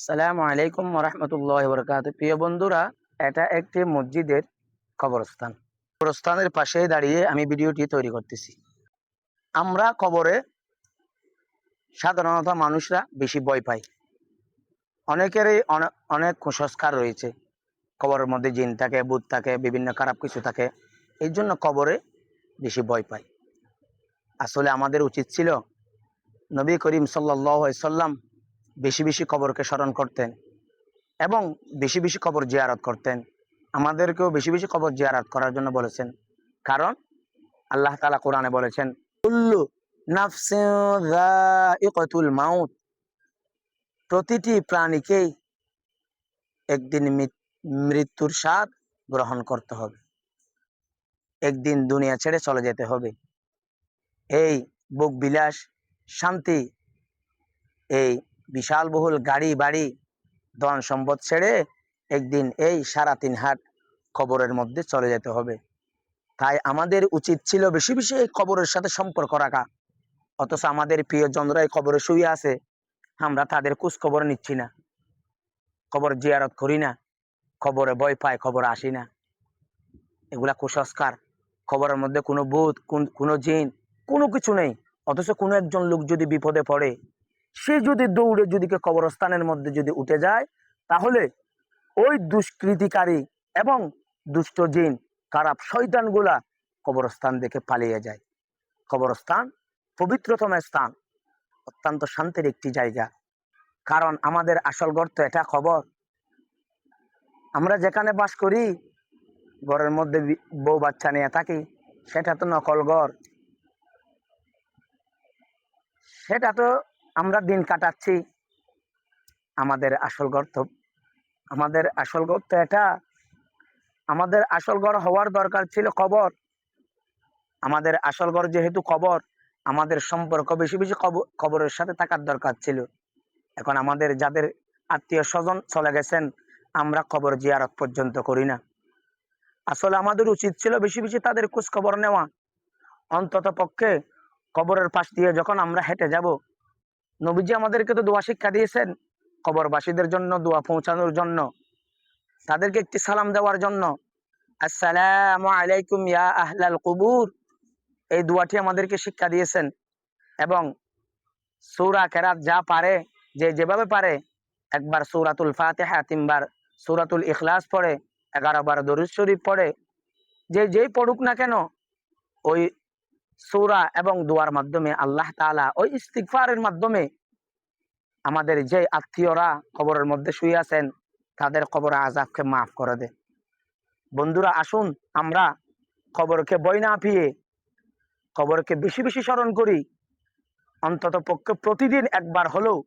আসসালামু আলাইকুম ওয়া বারাকাতুহু। প্রিয় বন্ধুরা, এটা একটি মসজিদের কবরস্থান। কবরস্থানের পাশে দাঁড়িয়ে আমি ভিডিওটি তৈরি করতেছি। আমরা কবরে সাধারণত মানুষরা বেশি ভয় পাই। অনেকেরই অনেক কুসংস্কার রয়েছে। কবরের মধ্যে জিন থাকে, ভূত থাকে, বিভিন্ন খারাপ কিছু থাকে। এই জন্য কবরে বেশি ভয় পাই। আসলে আমাদের উচিত ছিল নবী করিম সাল্লাল্লাহু আলাইহি সাল্লাম বেশি বেশি কবরকে স্মরণ করতেন এবং বেশি বেশি কবর জিয়ারত করতেন। আমাদেরকেও বেশি বেশি কবর জিয়ারত করার জন্য বলেছেন। কারণ আল্লাহ তাআলা কোরআনে বলেছেন, কুল্লু নাফসিন যায়িকাতুল মাউত, প্রতিটি প্রাণীকেই একদিন মৃত্যুর স্বাদ গ্রহণ করতে হবে, একদিন দুনিয়া ছেড়ে চলে যেতে হবে। এই ভোগ বিলাস, শান্তি, এই বিশাল বহুল গাড়ি বাড়ি, ধন সম্পদ ছেড়ে একদিন এই সারা তিন হাত কবরের মধ্যে চলে যেতে হবে। তাই আমাদের উচিত ছিল বেশি বেশি এই কবরের সাথে সম্পর্ক রাখা। অথচ আমাদের প্রিয়জনরা এই কবরে শুয়ে আছে, আমরা তাদের খোঁজ খবর নিচ্ছি না, কবর জিয়ারত করি না, কবরে ভয় পাই, কবর আসি না। এগুলা কুসংস্কার। কবরের মধ্যে কোনো ভূত, কোনো জিন, কোনো কিছু নেই। অথচ কোনো একজন লোক যদি বিপদে পড়ে, সে যদি দৌড়ে যদি কবরস্থানের মধ্যে যদি উঠে যায়, তাহলে ওই দুষ্কৃতিকারী এবং দুষ্ট জিন, খারাপ শয়তানগুলা কবরস্থান দেখে পালিয়ে যায়। কবরস্থান পবিত্রতম স্থান, অত্যন্ত শান্তির একটি জায়গা। কারণ আমাদের আসল ঘর তো এটা কবর। আমরা যেখানে বাস করি, ঘরের মধ্যে বউ বাচ্চা নিয়ে থাকি, সেটা তো নকল ঘর, সেটা তো আমরা দিন কাটাচ্ছি। আমাদের আসল ঘর তো এটা। আমাদের আসল ঘর হওয়ার দরকার ছিল কবর। আমাদের আসল ঘর যেহেতু কবর, আমাদের সম্পর্ক বেশি বেশি কবরের সাথে থাকার দরকার ছিল। এখন আমাদের যাদের আত্মীয় স্বজন চলে গেছেন, আমরা কবর জিয়ারত পর্যন্ত করি না। আসলে আমাদের উচিত ছিল বেশি বেশি তাদের খোঁজ খবর নেওয়া। অন্তত পক্ষে কবরের পাশ দিয়ে যখন আমরা হেঁটে যাব, নবীজি আমাদেরকে তো দোয়া শিক্ষা দিয়েছেন, কবরবাসীদের জন্য দোয়া পৌঁছানোর জন্য, তাদেরকে একটি সালাম দেওয়ার জন্য, আসসালামু আলাইকুম ইয়া আহলাল কুবুর, এই দোয়াটি আমাদেরকে শিক্ষা দিয়েছেন। এবং সূরা কেরাত যা পারে, যে যেভাবে পারে, একবার সূরাতুল ফাতিহা, 3 বার সূরাতুল ইখলাস পড়ে, 11 বার দরুদ শরীফ পড়ে, যেই পড়ুক না কেন, ওই সূরা এবং দোয়ার মাধ্যমে আল্লাহ তাআলা ওই ইস্তিগফারের মাধ্যমে আমাদের যে আত্মীয়রা কবরের মধ্যে শুয়ে আছেন, তাদের কবর আযাবকে মাফ করে দেয়। বন্ধুরা, আসুন আমরা কবরকে ভয় না পেয়ে কবরকে বেশি বেশি স্মরণ করি। অন্তত পক্ষে প্রতিদিন একবার হলেও,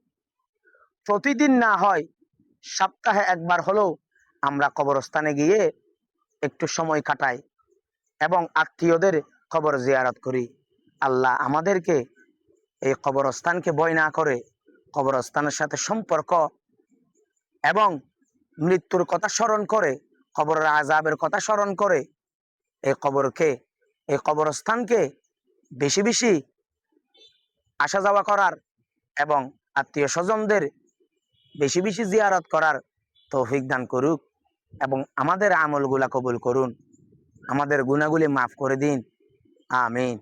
প্রতিদিন না হয় সপ্তাহে একবার হলেও আমরা কবরস্থানে গিয়ে একটু সময় কাটাই এবং আত্মীয়দের কবর জিয়ারত করি। আল্লাহ আমাদেরকে এই কবরস্থানকে ভয় না করে, কবরস্থানের সাথে সম্পর্ক এবং মৃত্যুর কথা স্মরণ করে, কবরের আযাবের কথা স্মরণ করে, এই কবরস্থানকে বেশি বেশি আসা যাওয়া করার এবং আত্মীয় স্বজনদের বেশি বেশি জিয়ারত করার তৌফিক দান করুক এবং আমাদের আমলগুলা কবুল করুন, আমাদের গুনাহগুলি মাফ করে দিন। আমিন।